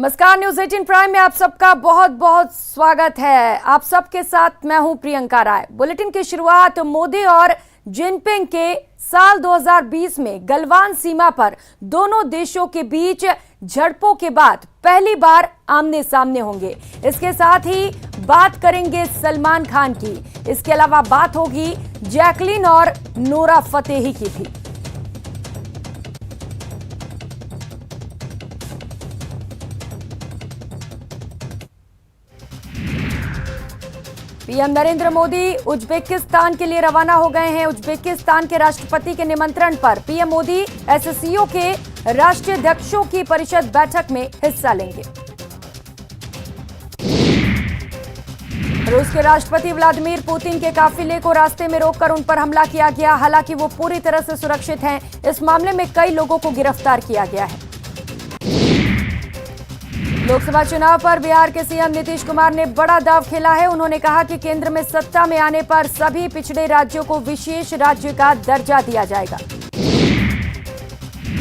नमस्कार, news 18 prime में आप सबका बहुत बहुत स्वागत है। आप सबके साथ मैं हूं प्रियंका राय। बुलेटिन की शुरुआत मोदी और जिनपिंग के साल 2020 में गलवान सीमा पर दोनों देशों के बीच झड़पों के बाद पहली बार आमने सामने होंगे। इसके साथ ही बात करेंगे सलमान खान की। इसके अलावा बात होगी जैकलीन और नोरा फतेही की भी। पीएम नरेंद्र मोदी उज्बेकिस्तान के लिए रवाना हो गए हैं। उज्बेकिस्तान के राष्ट्रपति के निमंत्रण पर पीएम मोदी एससीओ के राष्ट्रीय अध्यक्षों की परिषद बैठक में हिस्सा लेंगे। रूस के राष्ट्रपति व्लादिमीर पुतिन के काफिले को रास्ते में रोककर उन पर हमला किया गया। हालांकि वो पूरी तरह से सुरक्षित हैं। इस मामले में कई लोगों को गिरफ्तार किया गया है। लोकसभा चुनाव पर बिहार के सीएम नीतीश कुमार ने बड़ा दांव खेला है। उन्होंने कहा कि केंद्र में सत्ता में आने पर सभी पिछड़े राज्यों को विशेष राज्य का दर्जा दिया जाएगा।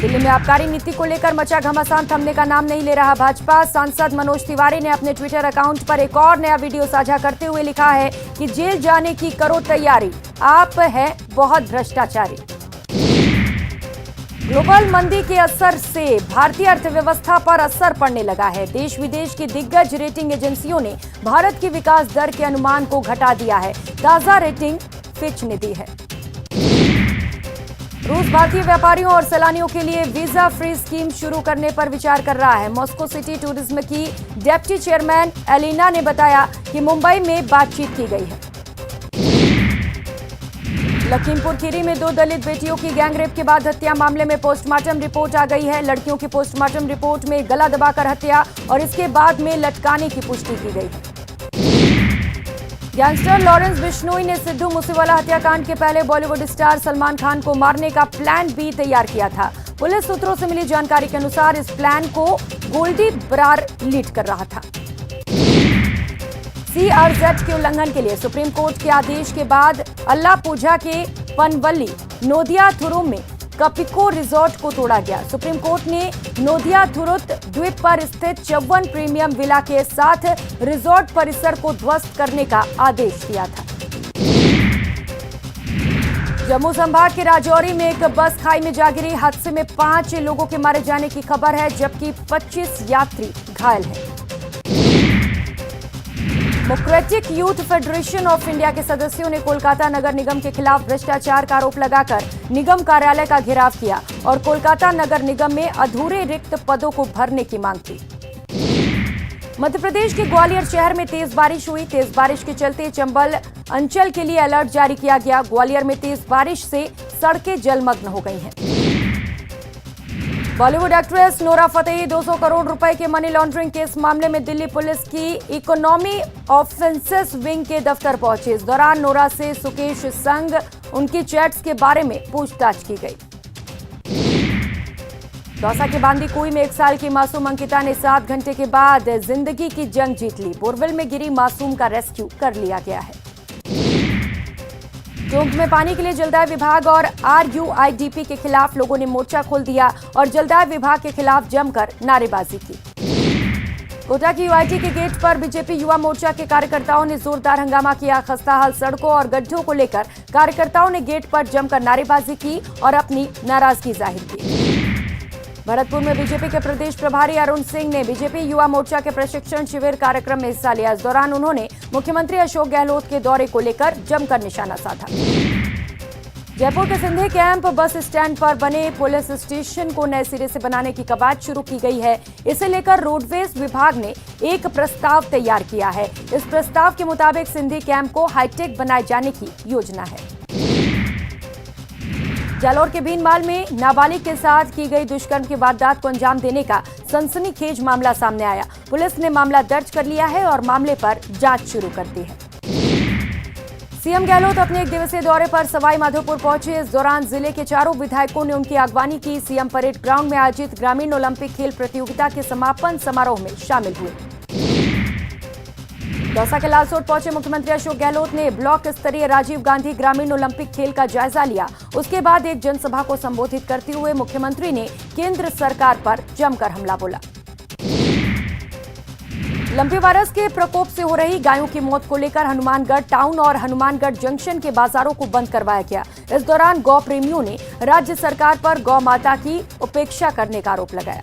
दिल्ली में आबकारी नीति को लेकर मचा घमासान थमने का नाम नहीं ले रहा भाजपा। सांसद मनोज तिवारी ने अपने ट्विटर अकाउंट पर एक और नया वीडियो साझा करते हुए लिखा है कि जेल जाने की करो तैयारी, आप हैं बहुत भ्रष्टाचारी। ग्लोबल मंदी के असर से भारतीय अर्थव्यवस्था पर असर पड़ने लगा है। देश विदेश की दिग्गज रेटिंग एजेंसियों ने भारत की विकास दर के अनुमान को घटा दिया है। ताजा रेटिंग फिच ने दी है। रूस भारतीय व्यापारियों और सैलानियों के लिए वीजा फ्री स्कीम शुरू करने पर विचार कर रहा है। मॉस्को सिटी टूरिज्म की डेप्टी चेयरमैन एलिना ने बताया कि मुंबई में बातचीत की गई है। लखीमपुर खीरी में 2 दलित बेटियों की गैंगरेप के बाद हत्या मामले में पोस्टमार्टम रिपोर्ट आ गई है। लड़कियों की पोस्टमार्टम रिपोर्ट में गला दबाकर हत्या और इसके बाद में लटकाने की पुष्टि की गई है। गैंगस्टर लॉरेंस बिश्नोई ने सिद्धू मूसेवाला हत्याकांड के पहले बॉलीवुड स्टार सलमान खान को मारने का प्लान बी तैयार किया था। पुलिस सूत्रों से मिली जानकारी के अनुसार इस प्लान को गोल्डी बरार लीड कर रहा था। CRZ के उल्लंघन के लिए सुप्रीम कोर्ट के आदेश के बाद अल्लाह पूजा के पनवल्ली नोदियाथुरुम में कपिको रिजॉर्ट को तोड़ा गया। सुप्रीम कोर्ट ने नोदियाथुरुत द्वीप पर स्थित 54 प्रीमियम विला के साथ रिजॉर्ट परिसर को ध्वस्त करने का आदेश दिया था। जम्मू संभाग के राजौरी में एक बस खाई में जा गिरी। हादसे में 5 लोगों के मारे जाने की खबर है, जबकि 25 यात्री घायल हैं। Democratic youth federation of India के सदस्यों ने कोलकाता नगर निगम के खिलाफ भ्रष्टाचार का आरोप लगाकर निगम कार्यालय का घेराव किया और कोलकाता नगर निगम में अधूरे रिक्त पदों को भरने की मांग की। मध्य प्रदेश के ग्वालियर शहर में तेज बारिश हुई। तेज बारिश के चलते चंबल अंचल के लिए अलर्ट जारी किया गया। ग्वालियर में तेज बारिश से सड़कें जलमग्न हो गई हैं। Bollywood actress Nora Fatehi 200 crore रुपए के मनी लॉन्ड्रिंग केस मामले में दिल्ली पुलिस की इकोनॉमी ऑफेंसेस विंग के दफ्तर पहुंचे। इस दौरान नोरा से सुकेश संग उनकी चैट्स के बारे में पूछताछ की गई। दौसा के बांदीकुई में 1 साल की मासूम अंकिता ने 7 घंटे के बाद जिंदगी की जंग जीत ली। बोरवेल में गिरी मासूम का रेस्क्यू कर लिया गया है। टोंक में पानी के लिए जलदाय विभाग और RUIDP के खिलाफ लोगों ने मोर्चा खोल दिया और जलदाय विभाग के खिलाफ जमकर नारेबाजी की। कोटा की UIT के गेट पर बीजेपी युवा मोर्चा के कार्यकर्ताओं ने जोरदार हंगामा किया। खस्ताहाल सड़कों और गड्ढों को लेकर कार्यकर्ताओं ने गेट पर जमकर नारेबाजी की और अपनी नाराजगी जाहिर की। भरतपुर में बीजेपी के प्रदेश प्रभारी अरुण सिंह ने बीजेपी युवा मोर्चा के प्रशिक्षण शिविर कार्यक्रम में हिस्सा लिया। इस दौरान उन्होंने मुख्यमंत्री अशोक गहलोत के दौरे को लेकर जमकर निशाना साधा। जयपुर के सिंधे कैंप बस स्टैंड पर बने पुलिस स्टेशन को नए सिरे से बनाने की कवायद शुरू की गई है। इसे लेकर रोडवेज विभाग ने एक प्रस्ताव तैयार किया है। इस प्रस्ताव के मुताबिक सिंधे कैंप को हाईटेक बनाए जाने की योजना है। जालौर के भीनमाल में नाबालिग के साथ की गई दुष्कर्म की वारदात को अंजाम देने का सनसनीखेज मामला सामने आया। पुलिस ने मामला दर्ज कर लिया है और मामले पर जांच शुरू कर दी है। सीएम गहलोत अपने 1 दिवसीय दौरे पर सवाई माधोपुर पहुंचे। इस दौरान जिले के 4 विधायकों ने उनकी अगवानी की। सीएम परेड ग्राउंड में आयोजित ग्रामीण ओलंपिक खेल प्रतियोगिता के समापन समारोह में शामिल हुए। दौसा के लालसोट पहुंचे मुख्यमंत्री अशोक गहलोत ने ब्लॉक स्तरीय राजीव गांधी ग्रामीण ओलंपिक खेल का जायजा लिया। उसके बाद एक जनसभा को संबोधित करते हुए मुख्यमंत्री ने केंद्र सरकार पर जमकर हमला बोला। लंपी वायरस के प्रकोप से हो रही गायों की मौत को लेकर हनुमानगढ़ टाउन और हनुमानगढ़ जंक्शन के बाजारों को बंद करवाया गया। इस दौरान गौ प्रेमियों ने राज्य सरकार पर गौ माता की उपेक्षा करने का आरोप लगाया।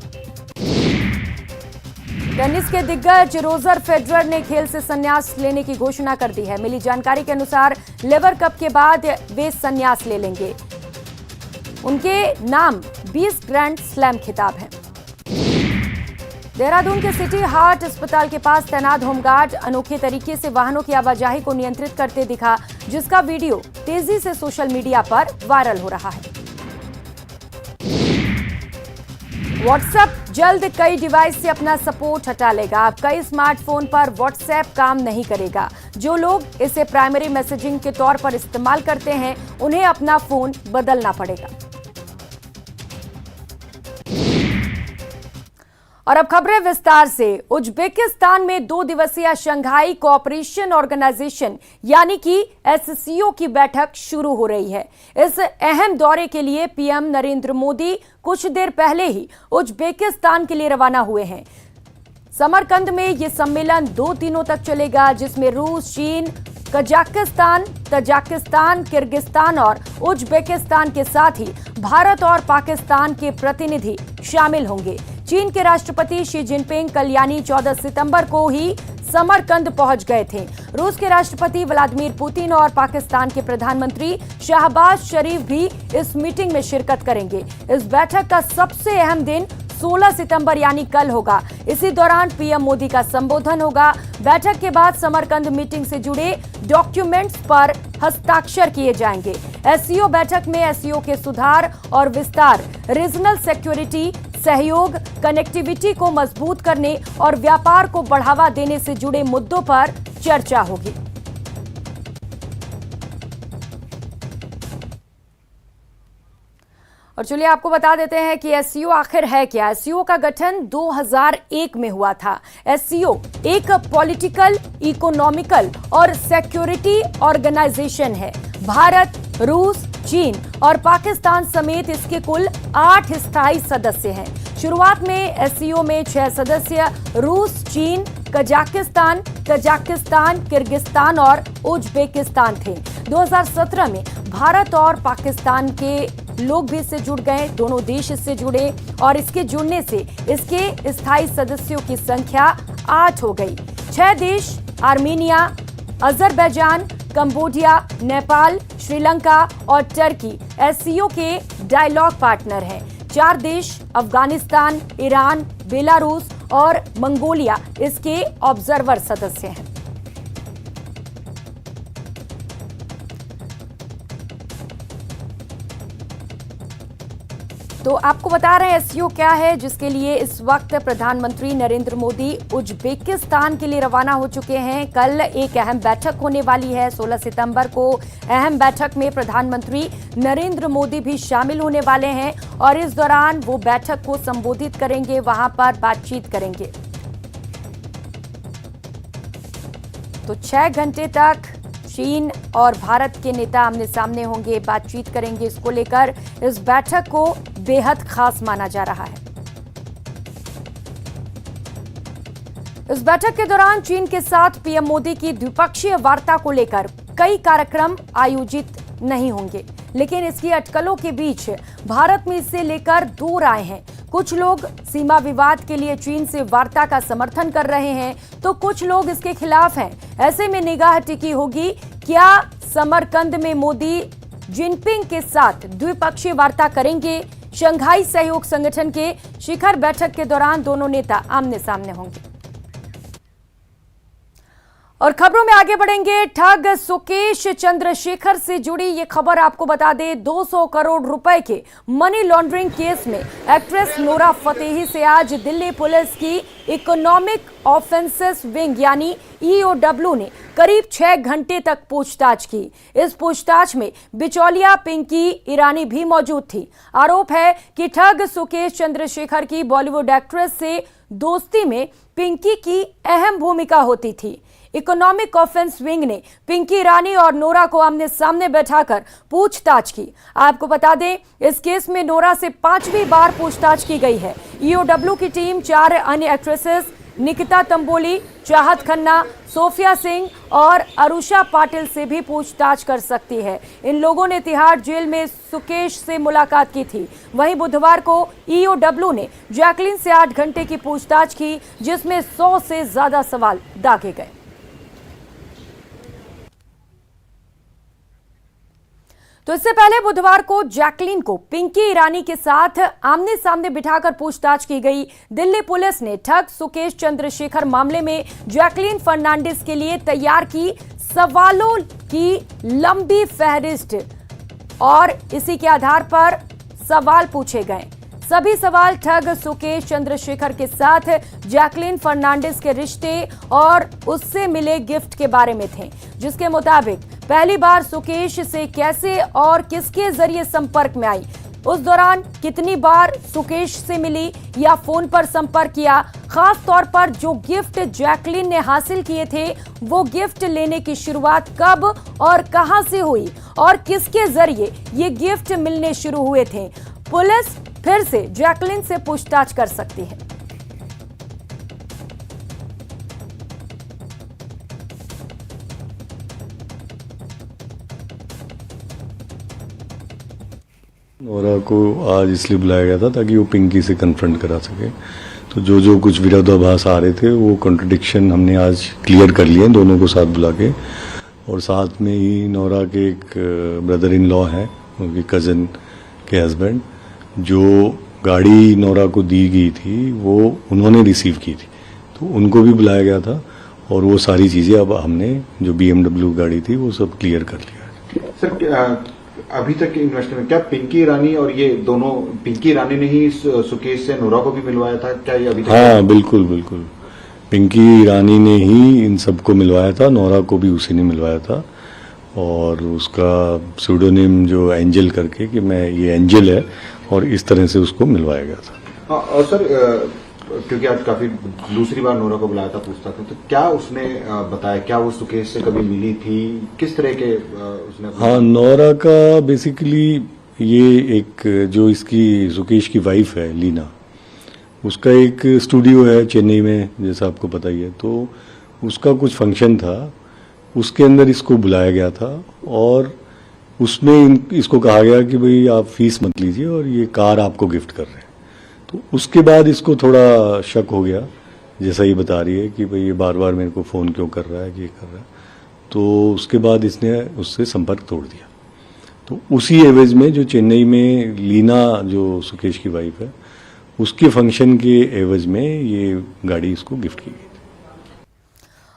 टेनिस के दिग्गज रोजर फेडरर ने खेल से संन्यास लेने की घोषणा कर दी है। मिली जानकारी के अनुसार लेवर कप के बाद वे संन्यास ले लेंगे। उनके नाम 20 ग्रैंड स्लैम खिताब है। देहरादून के सिटी हार्ट अस्पताल के पास तैनात होमगार्ड अनोखे तरीके से वाहनों की आवाजाही को नियंत्रित करते दिखा, जिसका वीडियो तेजी से सोशल मीडिया पर वायरल हो रहा है। व्हाट्सएप जल्द कई डिवाइस से अपना सपोर्ट हटा लेगा। अब कई स्मार्टफोन पर व्हाट्सएप काम नहीं करेगा। जो लोग इसे प्राइमरी मैसेजिंग के तौर पर इस्तेमाल करते हैं, उन्हें अपना फोन बदलना पड़ेगा। और अब खबरें विस्तार से। उज्बेकिस्तान में 2 दिवसीय शंघाई कोऑपरेशन ऑर्गेनाइजेशन यानी कि एससीओ की बैठक शुरू हो रही है। इस अहम दौरे के लिए पीएम नरेंद्र मोदी कुछ देर पहले ही उज्बेकिस्तान के लिए रवाना हुए हैं। समरकंद में यह सम्मेलन 2 दिनों तक चलेगा, जिसमें रूस, चीन, कजाकिस्तान, तजाकिस्तान, किर्गिस्तान और उज्बेकिस्तान के साथ ही भारत और पाकिस्तान के प्रतिनिधि शामिल होंगे। चीन के राष्ट्रपति शी जिनपिंग कल यानी 14 सितंबर को ही समरकंद पहुंच गए थे। रूस के राष्ट्रपति व्लादिमीर पुतिन और पाकिस्तान के प्रधानमंत्री शहबाज शरीफ भी इस मीटिंग में शिरकत करेंगे। इस बैठक का सबसे अहम दिन 16 सितंबर यानी कल होगा। इसी दौरान पीएम मोदी का संबोधन होगा। बैठक के बाद समरकंद मीटिंग से जुड़े डॉक्यूमेंट्स पर हस्ताक्षर किए जाएंगे। एससीओ बैठक में एससीओ के सुधार और विस्तार, रीजनल सिक्योरिटी, सहयोग, कनेक्टिविटी को मजबूत करने और व्यापार को बढ़ावा देने से जुड़े मुद्दों पर चर्चा होगी। और चलिए आपको बता देते हैं कि एससीओ आखिर है क्या। एससीओ का गठन 2001 में हुआ था। एससीओ एक पॉलिटिकल, इकोनॉमिकल और सिक्योरिटी ऑर्गेनाइजेशन है। भारत, रूस, चीन और पाकिस्तान समेत इसके कुल 8 स्थायी सदस्य हैं। शुरुआत में एससीओ में 6 सदस्य रूस, चीन, कजाकिस्तान, तजाकिस्तान, किर्गिस्तान और उज्बेकिस्तान थे। 2017 में भारत और पाकिस्तान के लोग भी इससे जुड़ गए। दोनों देश इससे जुड़े और इसके जुड़ने से इसके स्थायी सदस्यों की संख्या 8 हो गई। 6 देश Armenia, Azerbaijan, Cambodia, Nepal, Sri Lanka और टर्की एससीओ के डायलॉग पार्टनर हैं। 4 देश अफगानिस्तान, ईरान, बेलारूस और मंगोलिया इसके ऑब्जर्वर सदस्य हैं। तो आपको बता रहे हैं एससीओ क्या है, जिसके लिए इस वक्त प्रधानमंत्री नरेंद्र मोदी उज्बेकिस्तान के लिए रवाना हो चुके हैं। कल एक अहम बैठक होने वाली है 16 सितंबर को। अहम बैठक में प्रधानमंत्री नरेंद्र मोदी भी शामिल होने वाले हैं और इस दौरान वो बैठक को संबोधित करेंगे, वहां पर बातचीत करेंगे। तो 6 घंटे तक चीन और भारत के नेता आमने सामने होंगे, बातचीत करेंगे। इसको लेकर इस बैठक को बेहद खास माना जा रहा है। इस बैठक के दौरान चीन के साथ पीएम मोदी की द्विपक्षीय वार्ता को लेकर कई कार्यक्रम आयोजित नहीं होंगे, लेकिन इसकी अटकलों के बीच भारत में इसे लेकर 2 राय हैं। कुछ लोग सीमा विवाद के लिए चीन से वार्ता का समर्थन कर रहे हैं, तो कुछ लोग इसके खिलाफ हैं। ऐसे में निगाह टिकी होगी, क्या समरकंद में मोदी जिनपिंग के साथ द्विपक्षीय वार्ता करेंगे। शंघाई सहयोग संगठन के शिखर बैठक के दौरान दोनों नेता आमने सामने होंगे। और खबरों में आगे बढ़ेंगे। ठग सुकेश चंद्रशेखर से जुड़ी ये खबर आपको बता दें। 200 करोड़ रुपए के मनी लॉन्ड्रिंग केस में एक्ट्रेस नोरा फतेही से आज दिल्ली पुलिस की इकोनॉमिक ऑफेंसेस विंग यानी ईओडब्ल्यू ने करीब 6 घंटे तक पूछताछ की। इस पूछताछ में बिचौलिया पिंकी ईरानी भी मौजूद थी। आरोप है कि ठग सुकेश चंद्रशेखर की बॉलीवुड एक्ट्रेस से दोस्ती में पिंकी की अहम भूमिका होती थी। इकोनॉमिक ऑफेंस विंग ने पिंकी ईरानी और नोरा को आमने सामने बैठाकर पूछताछ की। आपको बता दें, इस केस में नोरा से 5वीं बार पूछताछ की गई है। ईओडब्ल्यू की टीम 4 अन्य एक्ट्रेसेस निकिता तंबोली, चाहत खन्ना, सोफिया सिंह और अरुषा पाटिल से भी पूछताछ कर सकती है। इन लोगों ने तिहाड़ जेल में सुकेश से मुलाकात की थी। वहीं बुधवार को ईओडब्ल्यू ने जैकलीन से 8 घंटे की पूछताछ की, जिसमें 100 से ज्यादा सवाल दागे गए। तो इससे पहले बुधवार को जैकलीन को पिंकी ईरानी के साथ आमने सामने बिठाकर पूछताछ की गई। दिल्ली पुलिस ने ठग सुकेश चंद्रशेखर मामले में जैकलीन फर्नांडिस के लिए तैयार की सवालों की लंबी फहरिस्त और इसी के आधार पर सवाल पूछे गए। सभी सवाल ठग सुकेश चंद्रशेखर के साथ जैकलीन फर्नांडिस के रिश्ते और उससे मिले गिफ्ट के बारे में थे, जिसके मुताबिक पहली बार सुकेश से कैसे और किसके जरिए संपर्क में आई, उस दौरान कितनी बार सुकेश से मिली या फोन पर संपर्क किया, खास तौर पर जो गिफ्ट जैकलीन ने हासिल किए थे वो गिफ्ट लेने की शुरुआत कब और कहां से हुई और किसके जरिए ये गिफ्ट मिलने शुरू हुए थे। पुलिस फिर से जैकलीन से पूछताछ कर सकती है। नोरा को आज इसलिए बुलाया गया था ताकि वो पिंकी से कन्फ्रंट करा सके। तो जो कुछ विरोधाभास आ रहे थे वो कॉन्ट्रडिक्शन हमने आज क्लियर कर लिए दोनों को साथ बुला के। और साथ में ही नोरा के एक ब्रदर इन लॉ हैं, उनके कज़न के हस्बैंड, जो गाड़ी नोरा को दी गई थी वो उन्होंने रिसीव की थी, तो उनको भी बुलाया गया था। और वो सारी चीज़ें अब हमने जो BMW गाड़ी थी वो सब क्लियर कर लिया। सर, अभी तक के इन्वेस्टर में क्या पिंकी ईरानी और ये दोनों, पिंकी ईरानी ने ही सुकेश से नोरा को भी मिलवाया था क्या ये अभी तक? हाँ, बिल्कुल बिल्कुल, पिंकी ईरानी ने ही इन सबको मिलवाया था, नोरा को भी उसी ने मिलवाया था। और उसका सूडोनिम जो एंजल करके कि मैं ये एंजल है, और इस तरह से उसको मिलवाया गया था। हाँ, और सर क्योंकि आज काफी दूसरी बार नोरा को बुलाया था पूछता था, तो क्या उसने बताया, क्या वो सुकेश से कभी मिली थी, किस तरह के उसने? हाँ, नोरा का बेसिकली ये एक जो इसकी सुकेश की वाइफ है लीना, उसका एक स्टूडियो है चेन्नई में, जैसा आपको पता ही है। तो उसका कुछ फंक्शन था, उसके अंदर इसको बुलाया गया था और उसमें इसको कहा गया कि भाई आप फीस मत लीजिए और ये कार आपको गिफ्ट कर रहे हैं। तो उसके बाद इसको थोड़ा शक हो गया, जैसा ही बता रही है कि भाई ये बार बार मेरे को फ़ोन क्यों कर रहा है, ये कर रहा है। तो उसके बाद इसने उससे संपर्क तोड़ दिया। तो उसी एवज में जो चेन्नई में लीना जो सुकेश की वाइफ है, उसके फंक्शन के एवज में ये गाड़ी इसको गिफ्ट की गई।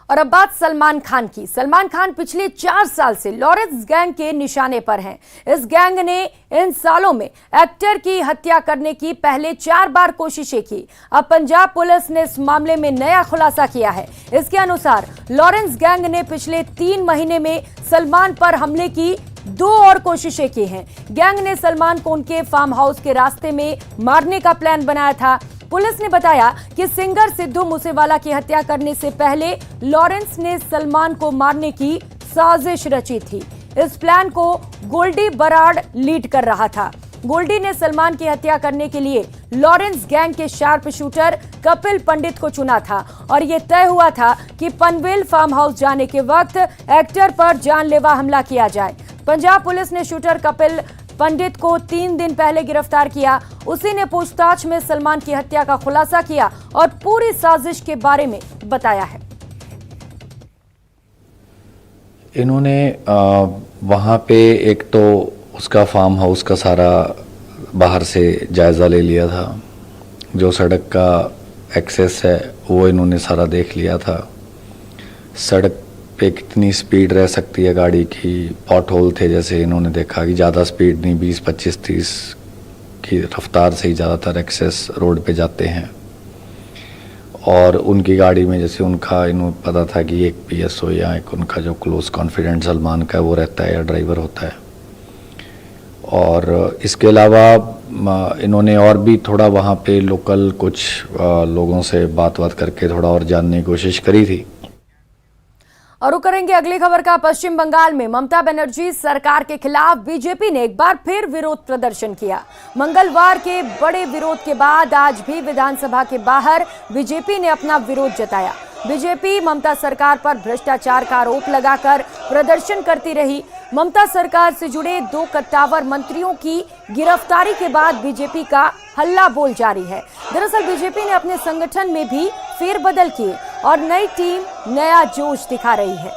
और अब बात सलमान खान की। सलमान खान पिछले 4 साल से लॉरेंस गैंग के निशाने पर हैं। इस गैंग ने इन सालों में एक्टर की हत्या करने की पहले 4 बार कोशिशें की। अब पंजाब पुलिस ने इस मामले में नया खुलासा किया है। इसके अनुसार लॉरेंस गैंग ने पिछले 3 महीने में सलमान पर हमले की 2 और कोशिशें की हैं। गैंग ने सलमान को उनके फार्म हाउस के रास्ते में मारने का प्लान बनाया था। पुलिस ने बताया कि सिंगर सिद्धू मूसेवाला की हत्या करने से पहले लॉरेंस ने सलमान को मारने की साजिश रची थी। इस प्लान को गोल्डी बराड़ लीड कर रहा था। गोल्डी ने सलमान की हत्या करने के लिए लॉरेंस गैंग के शार्प शूटर कपिल पंडित को चुना था और यह तय हुआ था कि पनवेल फार्म हाउस जाने के वक्त एक्टर पर जानलेवा हमला किया जाए। पंजाब पुलिस ने शूटर कपिल पंडित को 3 दिन पहले गिरफ्तार किया। उसी ने पूछताछ में सलमान की हत्या का खुलासा किया और पूरी साजिश के बारे में बताया है। इन्होंने वहाँ पे एक तो उसका फार्म हाउस का सारा बाहर से जायज़ा ले लिया था। जो सड़क का एक्सेस है वो इन्होंने सारा देख लिया था। सड़क पे कितनी स्पीड रह सकती है गाड़ी की, पॉट होल थे जैसे इन्होंने देखा कि ज़्यादा स्पीड नहीं, 20, 25, 30 की रफ्तार से ही ज़्यादातर एक्सेस रोड पे जाते हैं। और उनकी गाड़ी में जैसे उनका इन्हों पता था कि एक PSO या एक उनका जो क्लोज कॉन्फिडेंट सलमान का वो रहता है या ड्राइवर होता है। और इसके अलावा इन्होंने और भी थोड़ा वहाँ पे लोकल कुछ लोगों से बात करके थोड़ा और जानने की कोशिश करी थी। और रुक करेंगे अगली खबर का। पश्चिम बंगाल में ममता बनर्जी सरकार के खिलाफ बीजेपी ने एक बार फिर विरोध प्रदर्शन किया। मंगलवार के बड़े विरोध के बाद आज भी विधानसभा के बाहर बीजेपी ने अपना विरोध जताया। बीजेपी ममता सरकार पर भ्रष्टाचार का आरोप लगाकर प्रदर्शन करती रही। ममता सरकार से जुड़े 2 कद्दावर मंत्रियों की गिरफ्तारी के बाद बीजेपी का हल्ला बोल जारी है। दरअसल बीजेपी ने अपने संगठन में भी फेरबदल किए और नई टीम नया जोश दिखा रही है।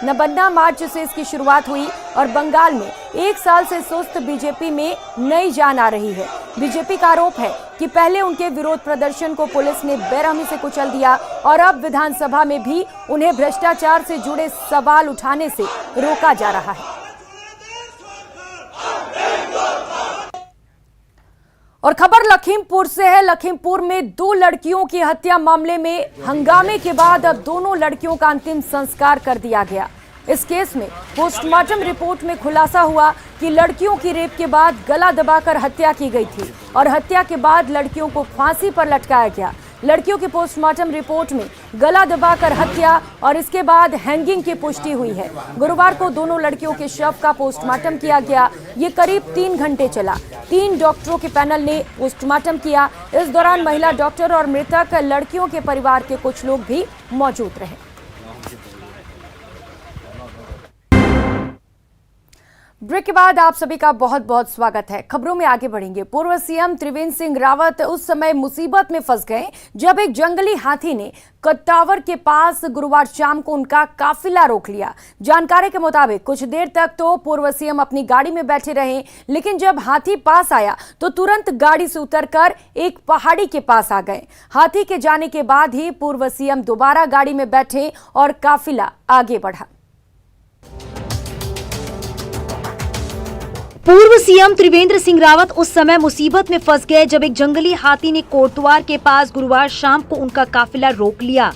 नबन्ना मार्च से इसकी शुरुआत हुई और बंगाल में 1 साल से सुस्त बीजेपी में नई जान आ रही है। बीजेपी का आरोप है कि पहले उनके विरोध प्रदर्शन को पुलिस ने बेरहमी से कुचल दिया और अब विधानसभा में भी उन्हें भ्रष्टाचार से जुड़े सवाल उठाने से रोका जा रहा है। और खबर लखीमपुर से है। लखीमपुर में 2 लड़कियों की हत्या मामले में हंगामे के बाद अब दोनों लड़कियों का अंतिम संस्कार कर दिया गया। इस केस में पोस्टमार्टम रिपोर्ट में खुलासा हुआ कि लड़कियों की रेप के बाद गला दबाकर हत्या की गई थी और हत्या के बाद लड़कियों को फांसी पर लटकाया गया। लड़कियों की पोस्टमार्टम रिपोर्ट में गला दबाकर हत्या और इसके बाद हैंगिंग की पुष्टि हुई है। गुरुवार को दोनों लड़कियों के शव का पोस्टमार्टम किया गया। ये करीब 3 घंटे चला। 3 डॉक्टरों के पैनल ने पोस्टमार्टम किया। इस दौरान महिला डॉक्टर और मृतक लड़कियों के परिवार के कुछ लोग भी मौजूद रहे। ब्रेक के बाद आप सभी का बहुत बहुत स्वागत है। खबरों में आगे बढ़ेंगे। पूर्व सीएम त्रिवेंद्र सिंह रावत उस समय मुसीबत में फंस गए जब एक जंगली हाथी ने कद्दावर के पास गुरुवार शाम को उनका काफिला रोक लिया। जानकारी के मुताबिक कुछ देर तक तो पूर्व सीएम अपनी गाड़ी में बैठे रहे, लेकिन जब हाथी पास आया तो तुरंत गाड़ी से उतरकर एक पहाड़ी के पास आ गए। हाथी के जाने के बाद ही पूर्व सीएम दोबारा गाड़ी में बैठे और काफिला आगे बढ़ा। पूर्व सीएम त्रिवेंद्र सिंह रावत उस समय मुसीबत में फंस गए जब एक जंगली हाथी ने कोटद्वार के पास गुरुवार शाम को उनका काफिला रोक लिया।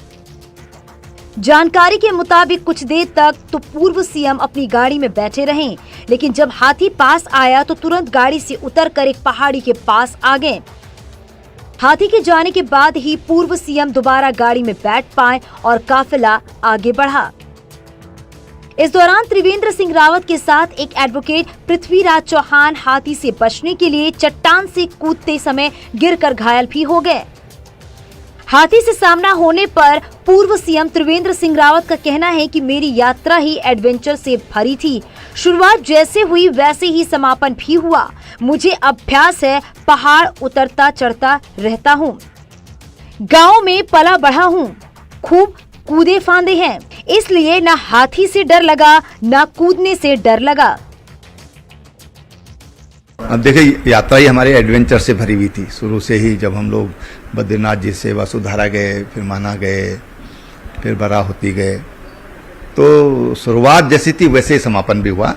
जानकारी के मुताबिक कुछ देर तक तो पूर्व सीएम अपनी गाड़ी में बैठे रहे, लेकिन जब हाथी पास आया तो तुरंत गाड़ी से उतरकर एक पहाड़ी के पास आ गए। हाथी के जाने के बाद ही पूर्व सीएम दोबारा गाड़ी में बैठ पाए और काफिला आगे बढ़ा। इस दौरान त्रिवेंद्र सिंह रावत के साथ एक एडवोकेट पृथ्वीराज चौहान हाथी से बचने के लिए चट्टान से कूदते समय गिरकर घायल भी हो गए। हाथी से सामना होने पर पूर्व सीएम त्रिवेंद्र सिंह रावत का कहना है कि मेरी यात्रा ही एडवेंचर से भरी थी। शुरुआत जैसे हुई वैसे ही समापन भी हुआ। मुझे अभ्यास है, पहाड़ उतरता चढ़ता रहता हूँ। गाँव में पला बढ़ा हूँ, खूब कूदे फांदे हैं, इसलिए ना हाथी से डर लगा ना कूदने से डर लगा। अब देखिए, यात्रा ही हमारे एडवेंचर से भरी हुई थी शुरू से ही। जब हम लोग बद्रीनाथ जी से वसुधारा गए, फिर माना गए, फिर बराहोती गए, तो शुरुआत जैसी थी वैसे ही समापन भी हुआ।